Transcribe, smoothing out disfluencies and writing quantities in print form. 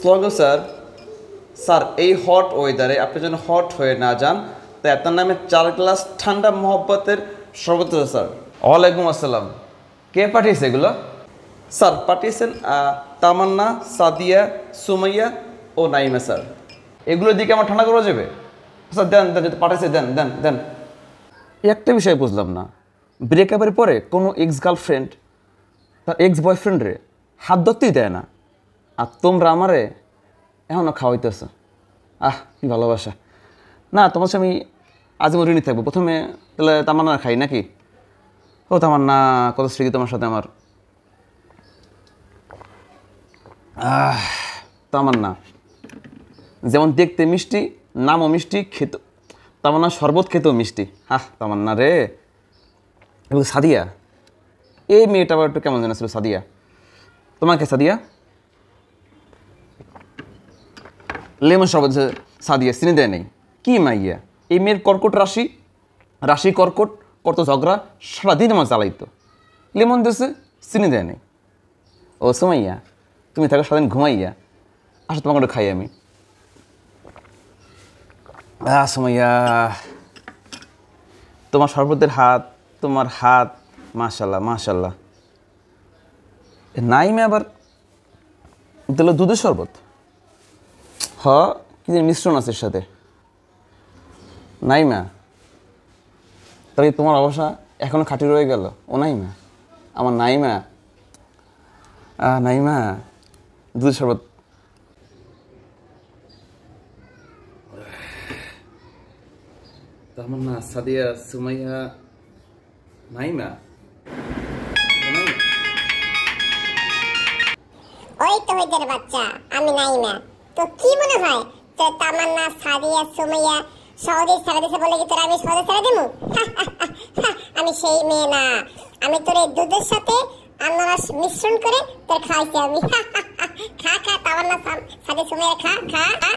আসসালামু sir. Sir এই hot ওয়েদারে আপনি যেন হট হয়ে না যান, তাই আপনার নামে 4 গ্লাস ঠান্ডা মহব্বতের শরবত স্যার। ওয়ালাইকুম আসসালাম। কে পাঠিয়েছে এগুলো? স্যার পাঠিয়েছেন তামান্না, সাদিয়া, সুমাইয়া ও নাইমা স্যার। এগুলো দিকে আমার ঠান্ডা করা যাবে? স্যার দেন দেন, যদি পাঠিয়েছে দেন দেন দেন। একটা বিষয় বুঝলাম না, ব্রেকআপের পরে কোনো এক্স গার্লফ্রেন্ড তার এক্স বয়ফ্রেন্ডরে হাত ধরতেই দেয় না, আর তোমরা আমারে এখনও খাওয়াইতেছ। কি ভালোবাসা! না, তোমার সাথে আমি আজীবন ঋণী থাকবো। প্রথমে তাহলে তামান্না খাই নাকি? ও তামান্না, কত স্মৃতি তোমার সাথে আমার। তামান্না যেমন দেখতে মিষ্টি, নামও মিষ্টি, খেত তামান্না শরবত খেতেও মিষ্টি। তামান্না রে। এবং সাদিয়া, এই মেয়েটা আবার একটু কেমন জানা ছিল। সাদিয়া, তোমাকে সাদিয়া লেমন শরবত সাদিয়া চিনি দেয় নেই। কি মাইয়া এই মেয়ের কর্কট রাশি, রাশি কর্কট, কত ঝগড়া, সারাদিন আমার জ্বালাইতো। লেমন দিয়েছে, চিনি দেয় নেই। ও সুমাইয়া, তুমি থাকো সারাদিন ঘুমাইয়া, আসো তোমাকে ওটা খাই আমি। সুমাইয়া, তোমার শরবতের হাত, তোমার হাত, মাশাল্লাহ মাশাল্লাহ। নাইমে আবার দিল দুধের শরবত। কি মিশ্রণ আছে এর সাথে। নাইমা, তাহলে তোমার অবস্থা এখনো খাঁটি রয়ে গেল। ও নাইমা, আমার নাইমা, নাইমা দুধের শরবত। তামান্না, সাদিয়া, সুমাইয়া, নাইমা। ওই তো হইদের বাচ্চা, আমি নাইমা। তো কি মনে হয় তোর তামান্না, সাদিয়া, সুমাইয়া সহজে ছেড়ে দিছে বলে কি তোর আমি সহজে ছেড়ে দেবো? আমি সেই মেয়ে না। আমি তোর এই দুধের সাথে আনারস মিশ্রণ করে তোর খাইছি আমি। খা খা তামান্না, সাদিয়া, সুমাইয়া, খা খা।